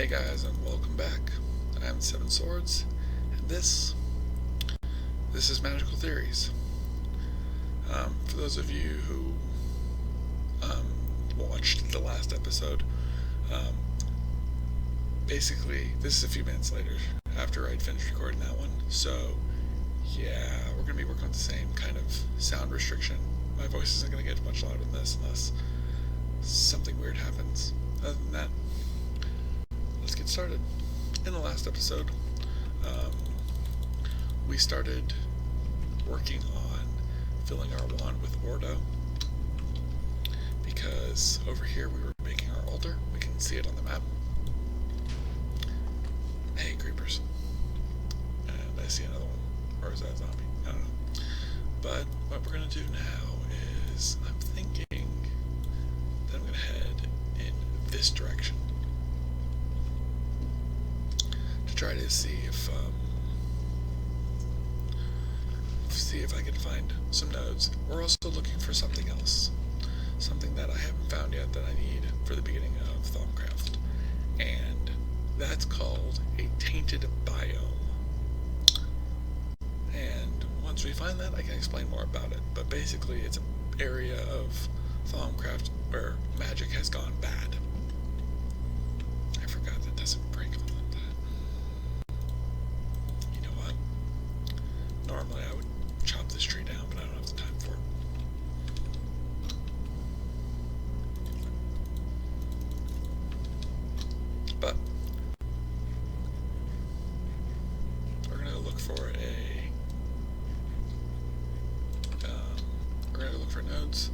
Hey guys, and welcome back. I am Seven Swords, and this is Magical Theories. For those of you who watched the last episode, basically this is a few minutes later after I'd finished recording that one. So yeah, we're gonna be working with the same kind of sound restriction. My voice isn't gonna get much louder than this unless something weird happens. Other than that, let's get started. In the last episode, we started working on filling our wand with Ordo, because over here we were making our altar. We can see it on the map. Hey, creepers. And I see another one. Or is that a zombie? I don't know. But what we're going to do now is, I'm thinking that I'm going to head in this direction to try to see if I can find some nodes. We're also looking for something else, something that I haven't found yet that I need for the beginning of Thaumcraft, and that's called a tainted biome. And once we find that, I can explain more about it. But basically, it's an area of Thaumcraft where magic has gone bad. I forgot that doesn't break on that. You know what? Normally I would chop this tree down, but I don't have the time for it. But we're gonna look for nodes,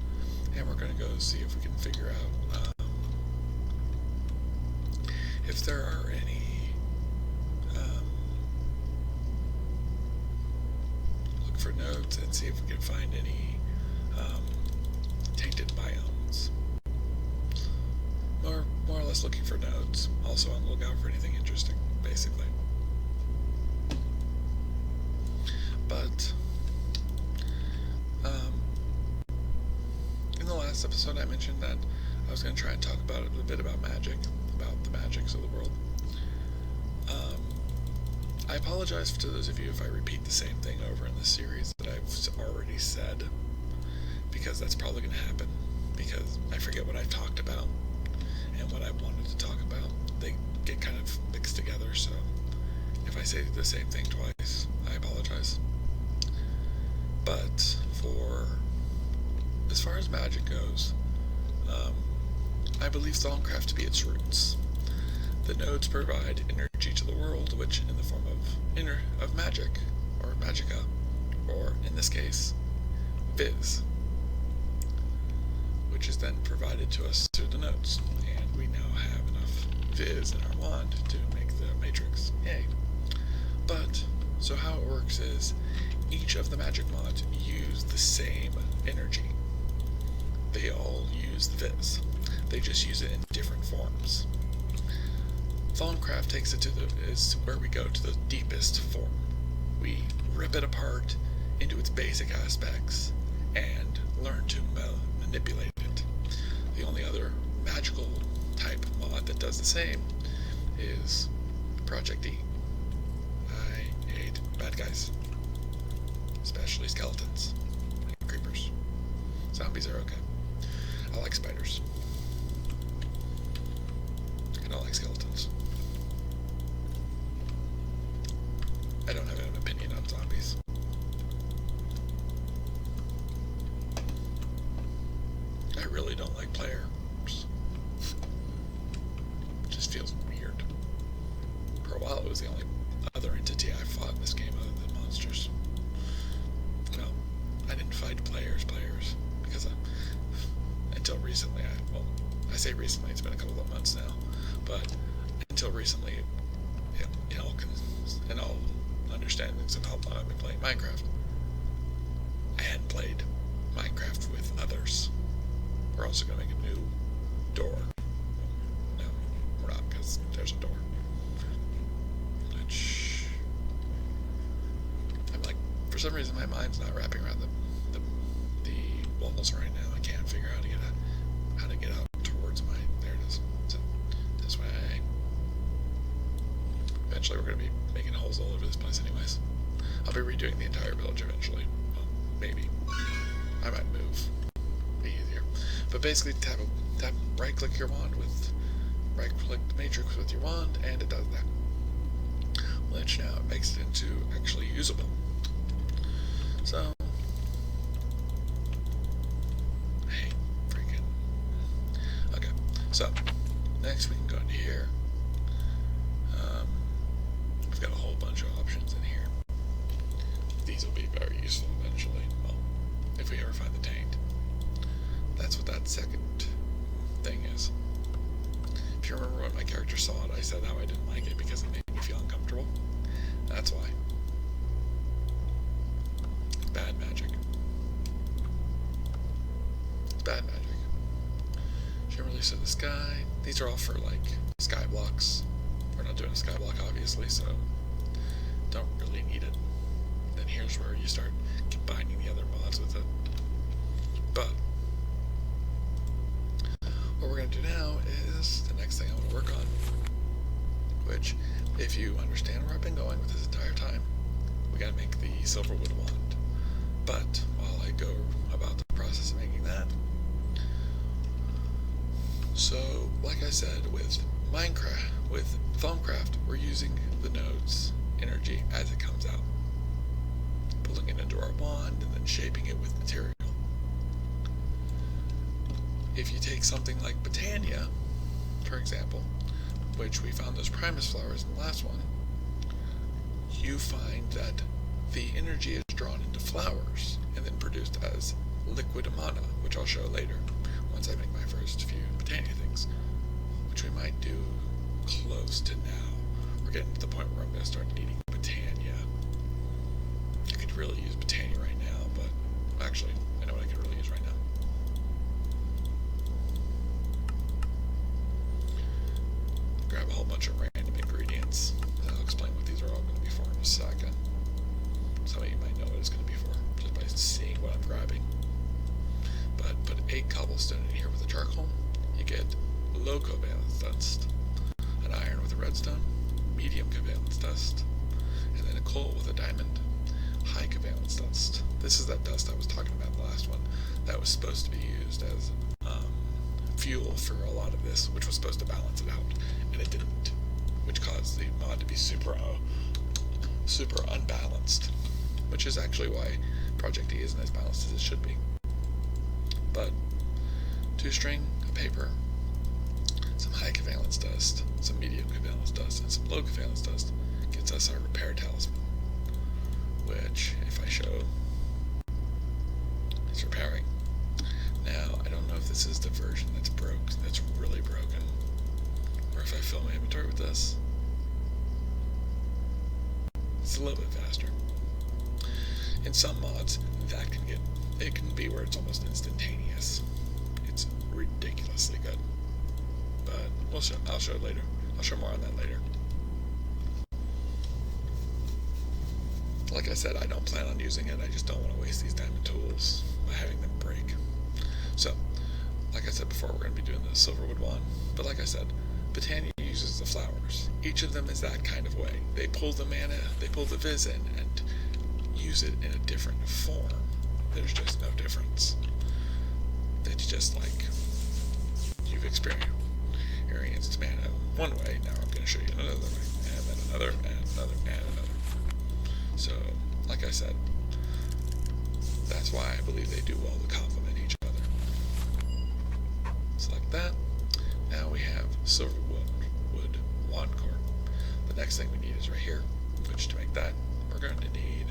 and we're gonna go see if we can figure out if there are any look for nodes and see if we can find any tainted biomes. More or less looking for nodes. Also on the lookout for anything interesting, basically. But in the last episode I mentioned that I was going to try and talk about a bit about magic, about the magics of the world. I apologize to those of you if I repeat the same thing over in this series that I've already said, because that's probably going to happen, because I forget what I talked about and what I wanted to talk about. They get kind of mixed together, so if I say the same thing twice, I apologize. But as far as magic goes, I believe Thaumcraft to be its roots. The nodes provide energy to the world, which in the form of magic, or magica, or in this case, viz, which is then provided to us through the nodes, and we now have enough viz in our wand to make the matrix. Yay! But so how it works is each of the magic mods use the same energy. They all use the viz. They just use it in different forms. Thaumcraft takes it is where we go to the deepest form. We rip it apart into its basic aspects and learn to manipulate it. The only other magical type mod that does the same is Project E. I hate bad guys, especially skeletons and creepers. Zombies are okay. I like spiders. I don't like skeletons. I don't have an opinion on zombies. I really don't like players. It just feels weird. For a while it was the only other entity I fought in this game other than monsters. Well, I didn't fight players, because until recently, I say recently, it's been a couple of months now, but until recently, in all understandings of how long I've been playing Minecraft, I hadn't played Minecraft with others. We're also going to make a new door. No, we're not, because there's a door. Which, I'm like, for some reason my mind's not wrapping around the walls right now. I can't figure out how to get out towards my, there it is. So, this way. eventually we're going to be making holes all over this place anyways. I'll be redoing the entire village eventually. Well, maybe. I might move. Be easier. But basically tap right-click your wand with right-click the matrix with your wand, and it does that. Which now it makes it into actually usable. So, hey, freaking. Okay, so next we can go into here. We've got a whole bunch of options in here. These will be very useful eventually. Well, if we ever find the taint. That's what that second thing is. If you remember when my character saw it, I said how I didn't like it because it made me feel uncomfortable. That's why. Bad magic. It's bad magic. Shimmer release of the sky. These are all for like sky blocks. We're not doing a sky block obviously, so don't really need it. Then here's where you start combining the other mods with it. But what we're going to do now is the next thing I want to work on, which, if you understand where I've been going with this entire time, we got to make the silverwood wand. But while I go about the process of making that, so like I said, with Minecraft, with Thaumcraft, we're using the node's energy as it comes out, pulling it into our wand and then shaping it with material. If you take something like Botania, for example, which we found those Primus flowers in the last one, you find that the energy is drawn into flowers and then produced as liquid mana, which I'll show later once I make my first few Botania things, which we might do close to now. We're getting to the point where I'm going to start needing Botania. I could really use Botania right now, but actually, I know what I could really use right now. Grab a whole bunch of random ingredients, and I'll explain what these are all going to be for in a second. Some of you might know what it's going to be for, just by seeing what I'm grabbing. But put 8 cobblestone in here with a charcoal, you get low covalence dust, an iron with a redstone, medium covalence dust, and then a coal with a diamond, high covalence dust. This is that dust I was talking about in the last one that was supposed to be used as fuel for a lot of this, which was supposed to balance it out, and it didn't, which caused the mod to be super unbalanced, which is actually why Project E isn't as balanced as it should be. But 2 string of paper, some high covalence dust, some medium covalence dust, and some low covalence dust gets us our repair talisman, which, if I show, it's repairing. Now, I don't know if this is the version that's really broken, or if I fill my inventory with this. It's a little bit faster. In some mods, it can be where it's almost instantaneous. It's ridiculously good. But I'll show it later. I'll show more on that later. Like I said, I don't plan on using it. I just don't want to waste these diamond tools by having them break. So, like I said before, we're going to be doing the silverwood wand. But like I said, Botania uses the flowers. Each of them is that kind of way. They pull the mana, they pull the viz in, and use it in a different form. There's just no difference. It's just like you've experienced mana one way, now I'm going to show you another way, and then another, and another, and another. So, like I said, that's why I believe they do well to complement each other. Select that. Now we have silverwood wand core. The next thing we need is right here, which to make that, we're going to need...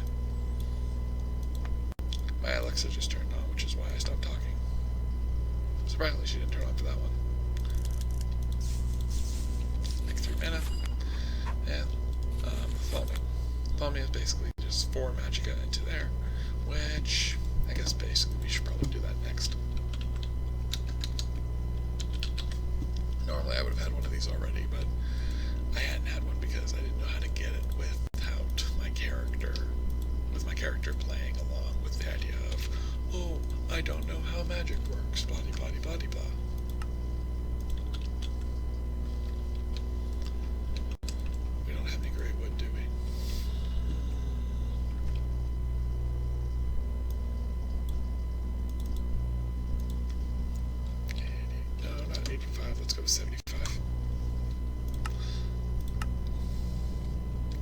My Alexa just turned on, which is why I stopped talking. Surprisingly, she didn't turn on for that one. Make 3 mana. And foaming. Foaming is basically just 4 magicka into there, which I guess basically we should probably do that next. Normally I would have had one of these already, but I hadn't had one because I didn't know how to get it without my character playing along with the idea of, oh, I don't know how magic works, blah blah blah blah blah. We don't have any gray let's go with 75.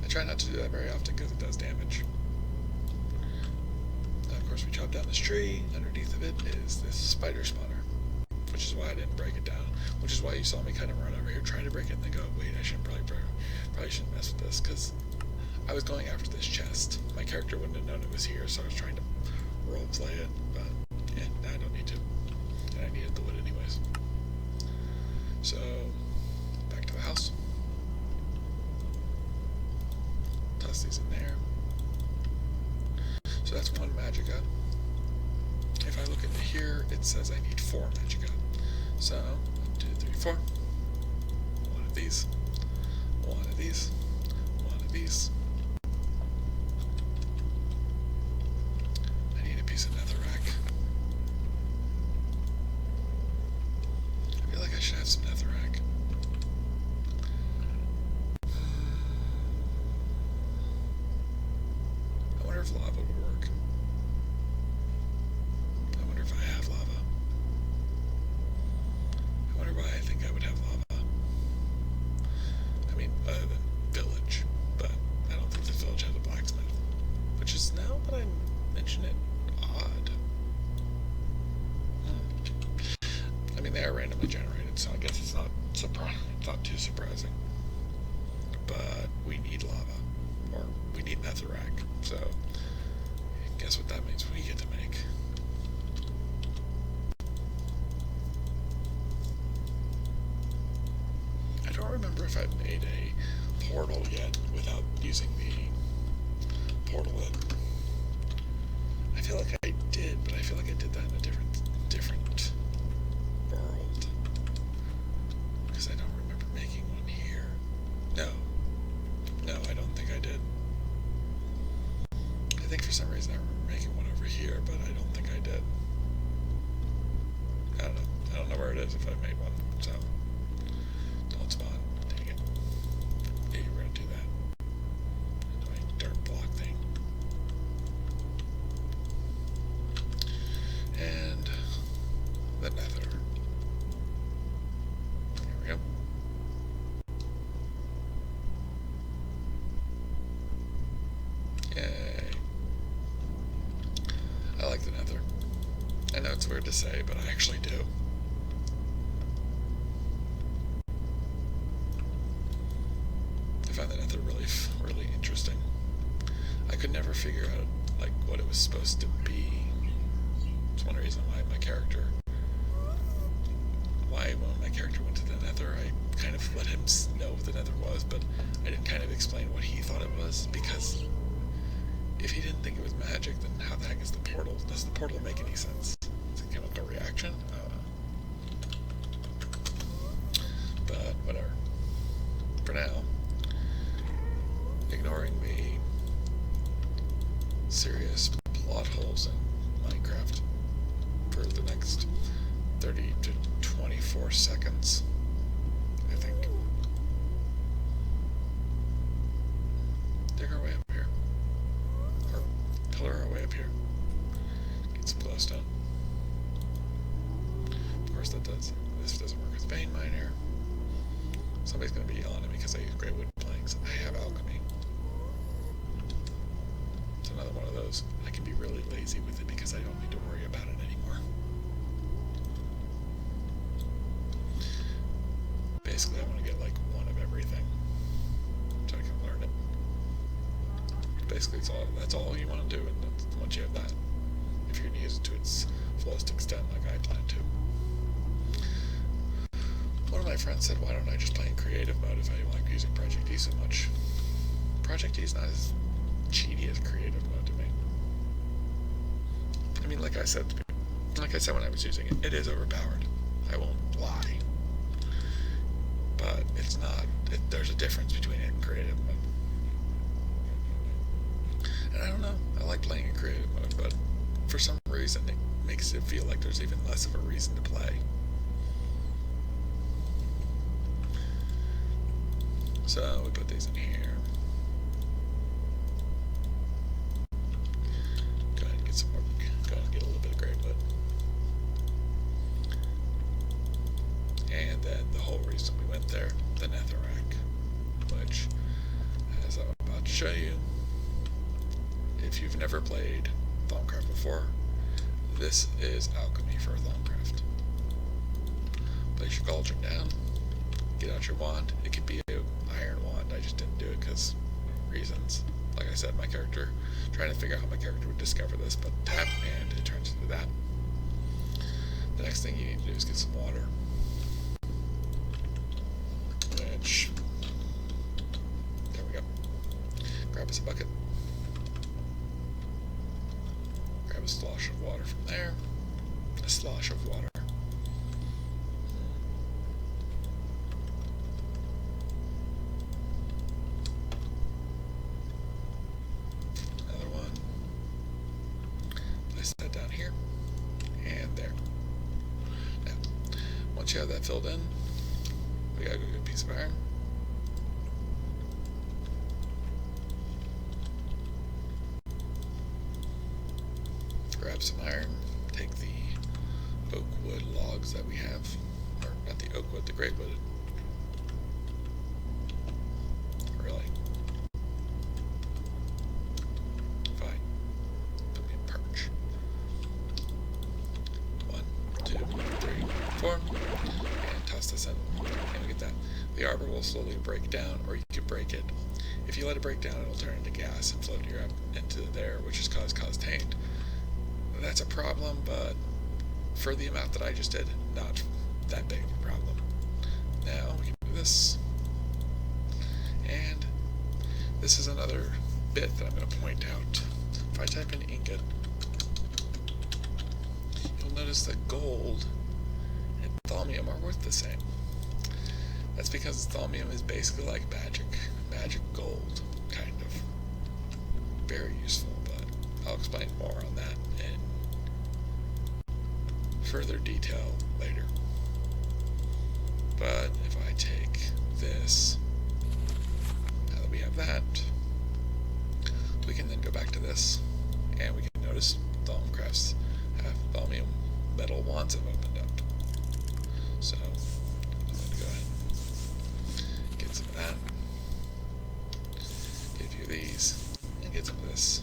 I try not to do that very often because it does damage. Now, of course, we chop down this tree. Underneath of it is this spider spawner, which is why I didn't break it down. Which is why you saw me kind of run over here, try to break it, and then go, wait, I shouldn't probably shouldn't mess with this, because I was going after this chest. My character wouldn't have known it was here, so I was trying to role play it, but yeah, I don't need to. And I needed the wood anyways. So, back to the house. Toss these in there. So that's one magicka. If I look into here, it says I need 4 magicka. So, 1, 2, 3, 4. One of these. One of these. One of these. I need a piece of netherrack. I feel like I should have some netherrack. I wonder if lava would work. I wonder if I have lava. I wonder why I think I would have lava. I mean, other than village, but I don't think the village has a blacksmith. Which is, now that I mention it, odd. I mean, they are randomly generated, so I guess it's not too surprising. But we need lava, or we need netherrack, so guess what that means we get to make. I don't remember if I've made a portal yet without using the portal in. I feel like I did, but I feel like I did that in a different world. Because I don't remember making one here. No, I don't think I did. I think for some reason I remember making one over here, but I don't think I did. I don't know. I don't know where it is if I've made one, so don't spawn. Dang it. Yeah, you were gonna do that. My dirt block thing. And the nether. There we go. Yay. I like the nether. I know it's weird to say, but I actually do. I find the nether really interesting. I could never figure out like what it was supposed to be. It's one reason why when my character went to the nether, I kind of let him know what the nether was, but I didn't kind of explain what he thought it was, because if he didn't think it was magic, then how the heck is the portal? Does the portal make any sense? Is it chemical reaction? I don't know. But whatever. For now, ignoring the serious plot holes in Minecraft for the next 30 to 24 seconds, I think. Dig our way up here. Or pillar our way up here. Get some glowstone. Of course this doesn't work with vein miner. Somebody's going to be yelling at me because I use great wood planks. I have alchemy. It's another one of those. I can be really lazy with it because I don't need to worry about it anymore. Basically, I want to get like one of everything so I can learn it. Basically, that's all you want to do, and once you have that, if you're going to use it to its fullest extent, like I plan to. One of my friends said, why don't I just play in creative mode if I like using Project E so much? Project E is not as cheaty as creative mode to me. I mean, like I said when I was using it, it is overpowered. I won't lie. But it's not, there's a difference between it and creative mode. And I don't know, I like playing in creative mode, but for some reason it makes it feel like there's even less of a reason to play. So we put these in here. Go ahead and get some more. Go ahead and get a little bit of great wood. And then the show you, if you've never played Thaumcraft before, this is alchemy for Thaumcraft. Place your cauldron down, get out your wand. It could be an iron wand, I just didn't do it because reasons. Like I said, my character, trying to figure out how my character would discover this, but tap and it turns into that. The next thing you need to do is get some water. Which, there we go. Grab us a bucket. Grab a slosh of water from there. A slosh of water. Another one. Place that down here. And there. Now, once you have that filled in, we gotta go get a piece of iron. Grab some iron, take the oak wood logs that we have, or not the oak wood, the great wood. Really? Fine. Put me in perch. 1, 2, 3, 4, and toss this in, and we get that. The arbor will slowly break down, or you can break it. If you let it break down, it'll turn into gas and float you up into there, which is cause taint. That's a problem, but for the amount that I just did, not that big of a problem. Now we can do this, and this is another bit that I'm going to point out. If I type in ingot, you'll notice that gold and thaumium are worth the same. That's because thaumium is basically like magic gold, kind of. Very useful, but I'll explain more on that in further detail later. But if I take this, now that we have that, we can then go back to this, and we can notice Thaumcrafts have thaumium metal wands have opened up. So I'm going to go ahead and get some of that, give you these, and get some of this,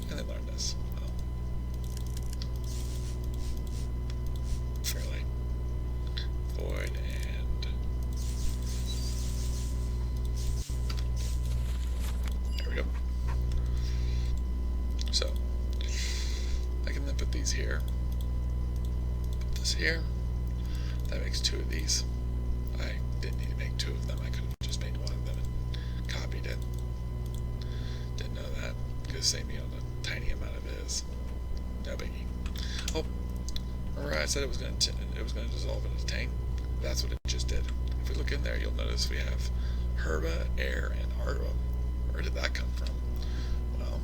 and then learn this. Fairly void and there we go. So I can then put these here, put this here. That makes 2 of these. I didn't need to make 2 of them. I could have just made 1 of them and copied it. Didn't know that because save me on a tiny amount of it is no biggie. Oh, remember I said it was going to dissolve in a tank? That's what it just did. If we look in there, you'll notice we have herba, air, and arbum. Where did that come from? Well,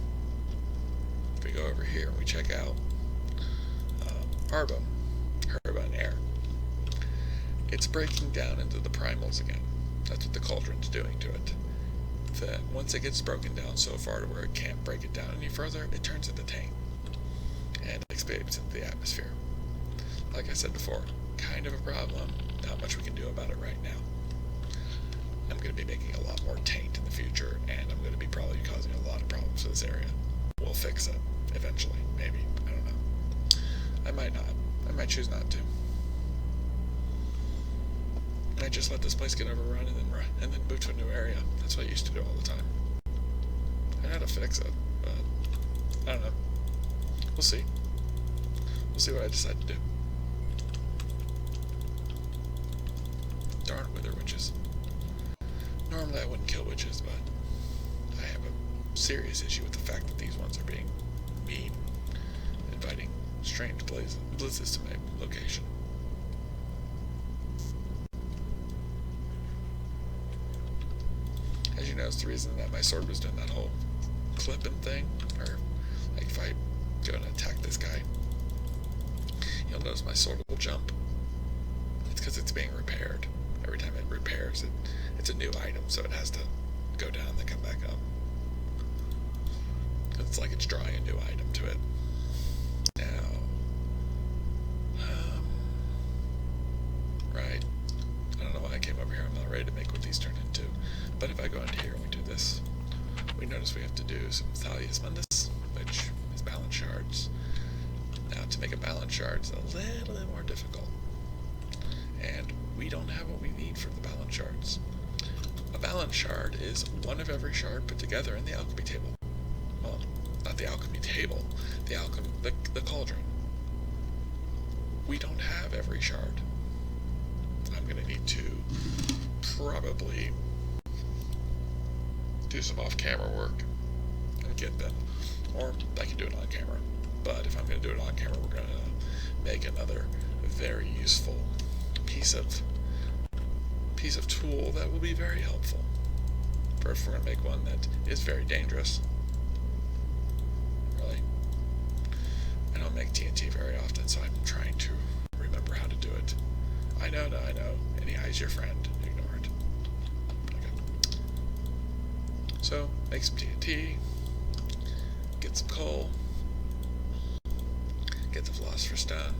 if we go over here and we check out arbum, herba, and air, it's breaking down into the primals again. That's what the cauldron's doing to it. Once it gets broken down so far to where it can't break it down any further, it turns into taint and escapes into the atmosphere. Like I said before, kind of a problem, not much we can do about it right now. I'm going to be making a lot more taint in the future, and I'm going to be probably causing a lot of problems for this area. We'll fix it, eventually, maybe, I don't know. I might not. I might choose not to. I might just let this place get overrun and then move to a new area. That's what I used to do all the time. I know how to fix it, but I don't know. We'll see. We'll see what I decide to do. Darn wither witches. Normally I wouldn't kill witches, but I have a serious issue with the fact that these ones are being mean, inviting strange blizzards to my location. As you know, it's the reason that my sword was doing that whole clipping thing, or like if I go and attack this guy, you'll notice my sword will jump. It's because it's being repaired. Every time it repairs it, it's a new item, so it has to go down and then come back up. It's like it's drawing a new item to it. Now, right. I don't know why I came over here. I'm not ready to make what these turn into. But if I go into here and we do this, we notice we have to do some Thalius Mundus, which is balance shards. Now, to make a balance shard is a little bit more difficult, and we don't have what we need for the balance shards. A balance shard is one of every shard put together in the alchemy table. Well, not the alchemy table, the cauldron. We don't have every shard. I'm going to need to probably do some off-camera work and get them, or I can do it on camera. But if I'm going to do it on camera, we're going to make another very useful piece of tool that will be very helpful. First, we're going to make one that is very dangerous. Really, I don't make TNT very often, so I'm trying to remember how to do it. I know, NEI's your friend. Ignore it. Okay. So, make some TNT, get some coal, get the Philosopher's Stone,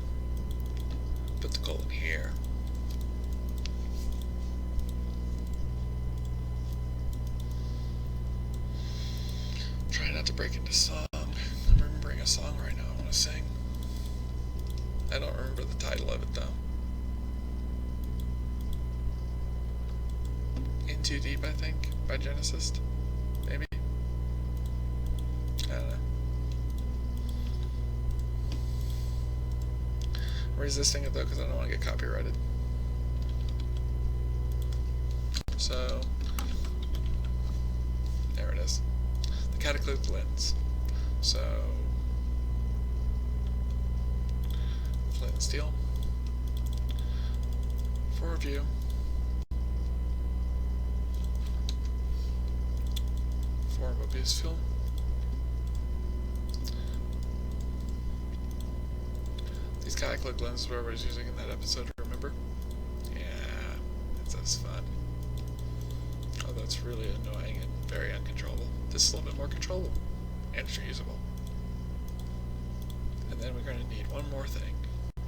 put the coal in here. Try not to break into song. I'm remembering a song right now I want to sing. I don't remember the title of it though. In Too Deep, I think, by Genesis. Maybe? I don't know. I'm resisting it though because I don't want to get copyrighted. So, there it is. The Cataclysmic Lens. So, flint and steel. For review. For Mobius fuel. These Cataclysmic lenses were everybody's using in that episode, remember? Yeah, that's fun. Oh, that's really annoying and very uncontrollable. This is a little bit more controllable and it's reusable. And then we're going to need one more thing,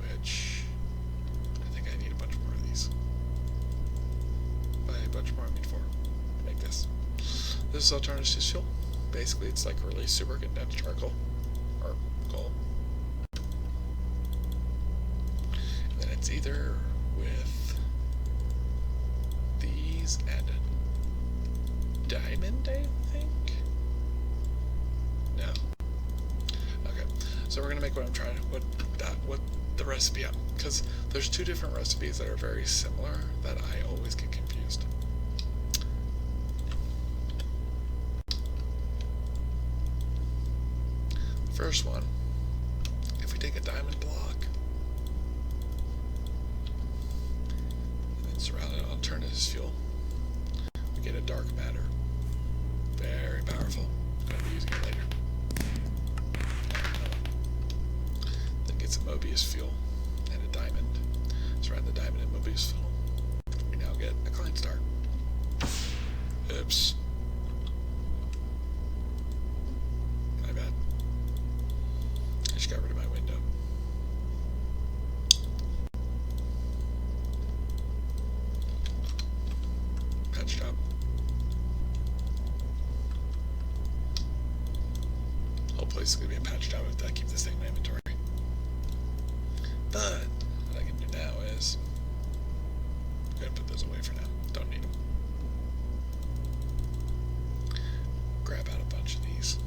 which I think I need a bunch more of these. By a bunch more, I mean four. Make this. This is alternative fuel. Basically, it's like really super condensed charcoal or coal. And then it's either with these and a diamond, I think? No. Okay. So we're gonna make what the recipe up, because there's two different recipes that are very similar that I always get confused. First one, if we take a diamond block and then surround it on alternative fuel, we get a dark matter. Very powerful. Gonna be using it later. Then get some Mobius fuel and a diamond. Surround the diamond in Mobius fuel. We now get a Klein star. Oops. My bad. I just got rid of my window. Patch job. Whole place is going to be a patch job if I keep this thing in my inventory. But what I can do now is I'm going to put those away for now. Don't need them. Grab out a bunch of these.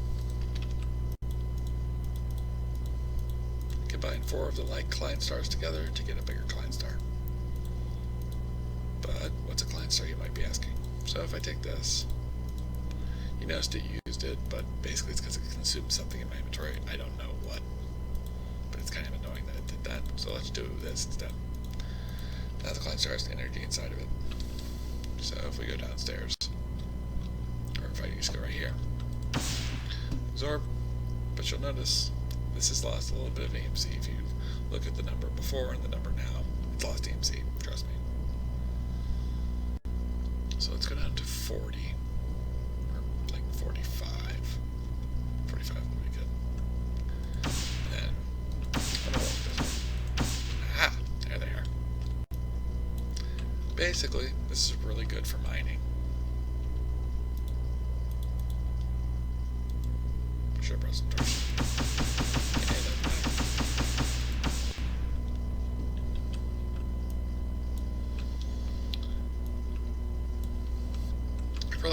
Combine 4 of the light Klein stars together to get a bigger Klein star. But what's a Klein star, you might be asking? So if I take this, you noticed it used it, but basically it's because it consumed something in my inventory. I don't know what, but it's kind of annoying that it did that. So let's do this instead. Now the Klein star has the energy inside of it. So if we go downstairs, or if I just go right here, absorb, but you'll notice this has lost a little bit of EMC. If you look at the number before and the number now, it's lost EMC, trust me. So let's go down to 40, or like 45. 45 would be good. And I'm gonna work this. Aha! There they are. Basically, this is really good for mining.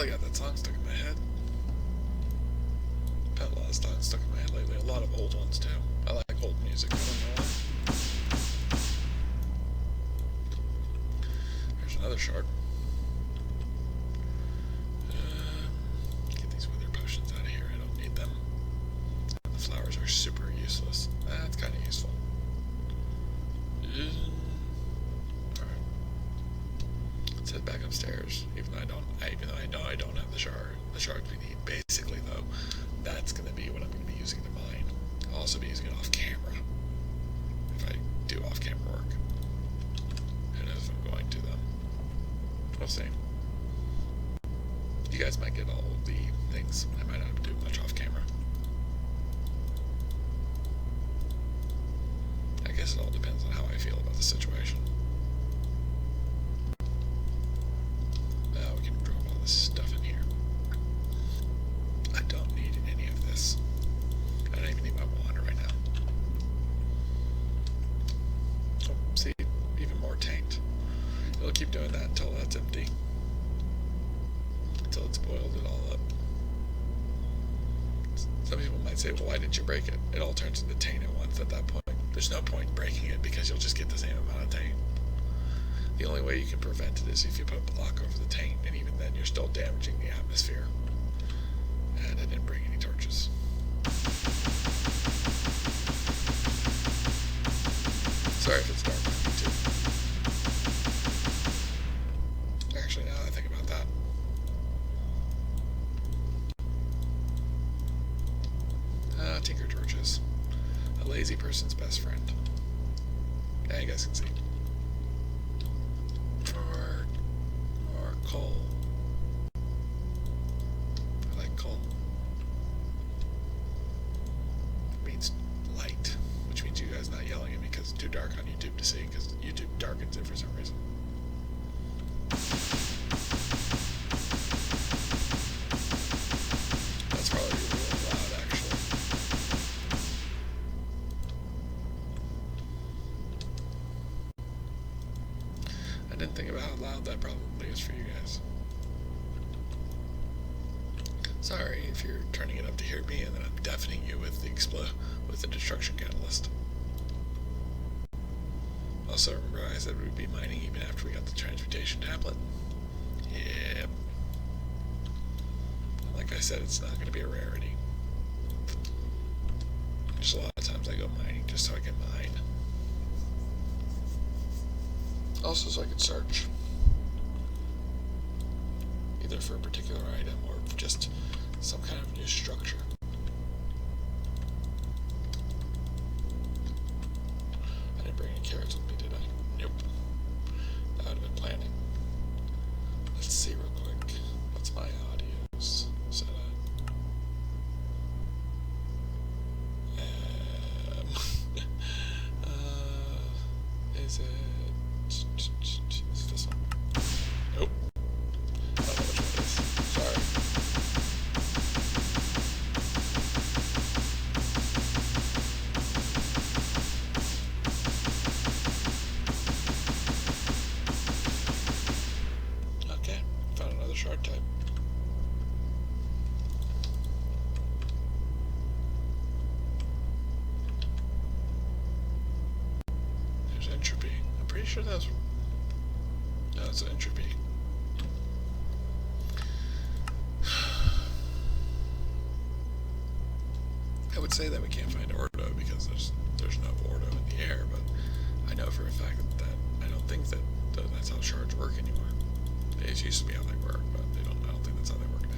Probably got that song stuck in my head. I've had a lot of songs stuck in my head lately. A lot of old ones too. I like old music. I don't know why. There's another shard. Get these wither potions out of here. I don't need them. The flowers are super useless. That's kind of useful. Alright. Let's head back upstairs. Even though I know I don't have the shards we need. Basically though, that's gonna be what I'm gonna be using to mine. I'll also be using it off camera. If I do off camera work. Who knows if I'm going to though. We'll see. You guys might get all of the things. I might not do much off camera. I guess it all depends on how I feel about the situation. Now we can drop all this stuff in here. I don't need any of this. I don't even need my wand right now. Oh, see, even more taint. It'll keep doing that until that's empty. Until it's boiled it all up. Some people might say, well, why didn't you break it? It all turns into taint at once at that point. There's no point in breaking it because you'll just get the same amount of taint. The only way you can prevent it is if you put a block over the taint, and even then you're still damaging the atmosphere. And I didn't bring any torches. Sorry if it's dark on YouTube. Actually, now that I think about that. Tinker torches. A lazy person's best friend. Yeah, you guys can see. Or coal. I like coal. It means light, which means you guys not yelling at me because it's too dark on YouTube to see, because YouTube darkens it for some reason. That's probably really loud, actually. I didn't think about how loud that probably is for you guys. Sorry if you're turning it up to hear me and then I'm deafening you with the destruction catalyst. Also, remember I said we'd be mining even after we got the transmutation tablet? Yep. Like I said, it's not going to be a rarity. Just a lot of times I go mining just so I can mine. Also so I can search. Either for a particular item or just some kind of new structure. I didn't bring any carrots with me, did I? Nope. That would have been planning. Let's see real quick. What's my audios set at? Is it this one? Nope. I don't know which one it is. Sorry. Okay, found another shard type. There's entropy. I'm pretty sure that's... No, it's entropy. I would say that we can't find ordo because there's no ordo in the air, but I know for a fact that I don't think that that's how shards work anymore. It used to be how they work, but I don't think that's how they work now.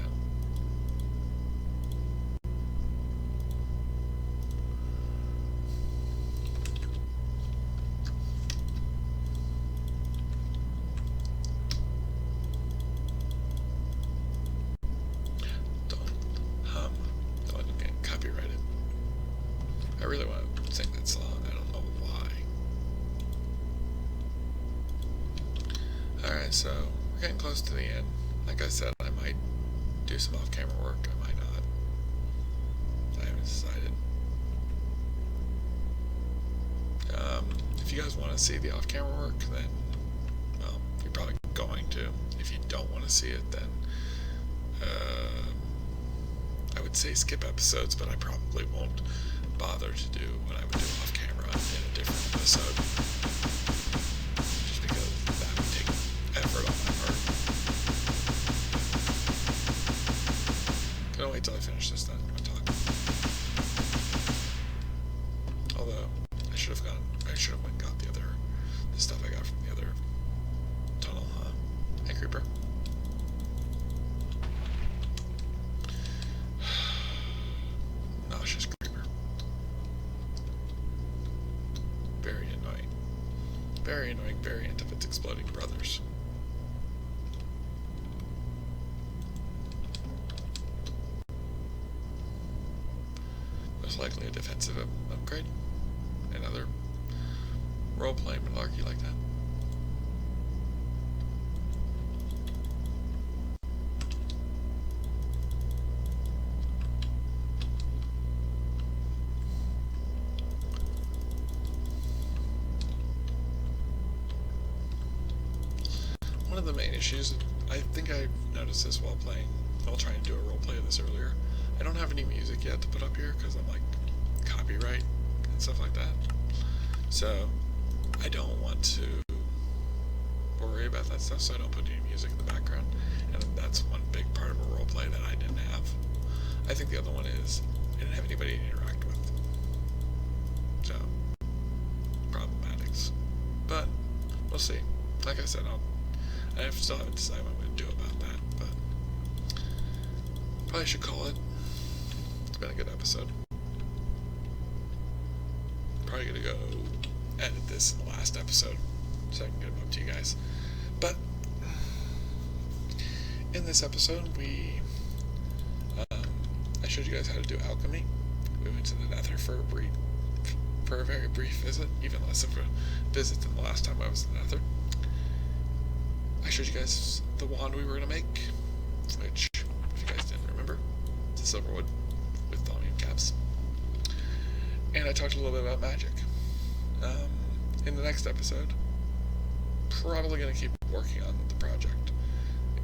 Copyrighted. I really want to sing that song. I don't know why. Alright, so we're getting close to the end. Like I said, I might do some off-camera work. I might not. I haven't decided. If you guys want to see the off-camera work, then, well, you're probably going to. If you don't want to see it, then I would say skip episodes, but I probably won't bother to do what I would do off camera in a different episode, just because that would take effort on my part. Gonna wait till I finish this then. I'm gonna talk. Although I should have went and got the stuff I got from the other tunnel, huh? Hey, creeper. Nauseous creeper. Very annoying. Very annoying variant of its exploding brothers. Most likely a defensive upgrade. Another role-playing malarkey like that. One of the main issues, I think I noticed this while trying to do a roleplay of this earlier, I don't have any music yet to put up here because I'm like copyright and stuff like that. So I don't want to worry about that stuff, so I don't put any music in the background. And that's one big part of a roleplay that I didn't have. I think the other one is I didn't have anybody to interact with. So, problematics. But we'll see. Like I said, I still haven't decided what I'm going to do about that, but probably should call it. It's been a good episode. Probably going to go edit this in the last episode so I can get them up to you guys. But in this episode, I showed you guys how to do alchemy. We went to the Nether for a very brief visit, even less of a visit than the last time I was in the Nether. I showed you guys the wand we were going to make, which, if you guys didn't remember, it's a silver wood with volume caps. And I talked a little bit about magic. In the next episode, probably going to keep working on the project,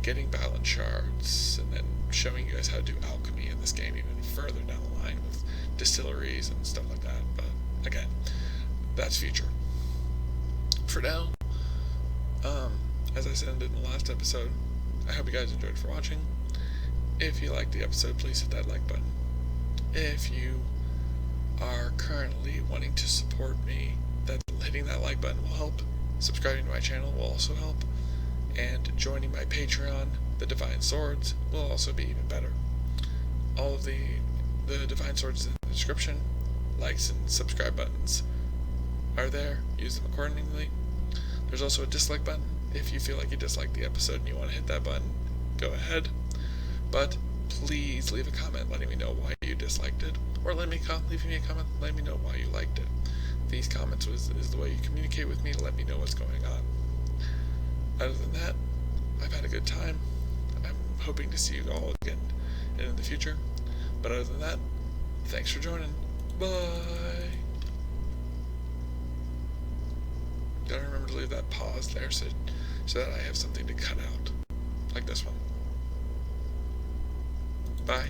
getting balance shards, and then showing you guys how to do alchemy in this game even further down the line with distilleries and stuff like that. But again, that's future. For now, as I said in the last episode, I hope you guys enjoyed for watching. If you liked the episode, please hit that like button. If you are currently wanting to support me, hitting that like button will help. Subscribing to my channel will also help. And joining my Patreon, the Divine Swords, will also be even better. All of the Divine Swords in the description. Likes and subscribe buttons are there. Use them accordingly. There's also a dislike button. If you feel like you disliked the episode and you want to hit that button, go ahead. But please leave a comment letting me know why you disliked it, or leave me a comment letting me know why you liked it. These comments is the way you communicate with me to let me know what's going on. Other than that, I've had a good time. I'm hoping to see you all again in the future. But other than that, thanks for joining. Bye! Gotta remember to leave that pause there so that I have something to cut out. Like this one. Bye.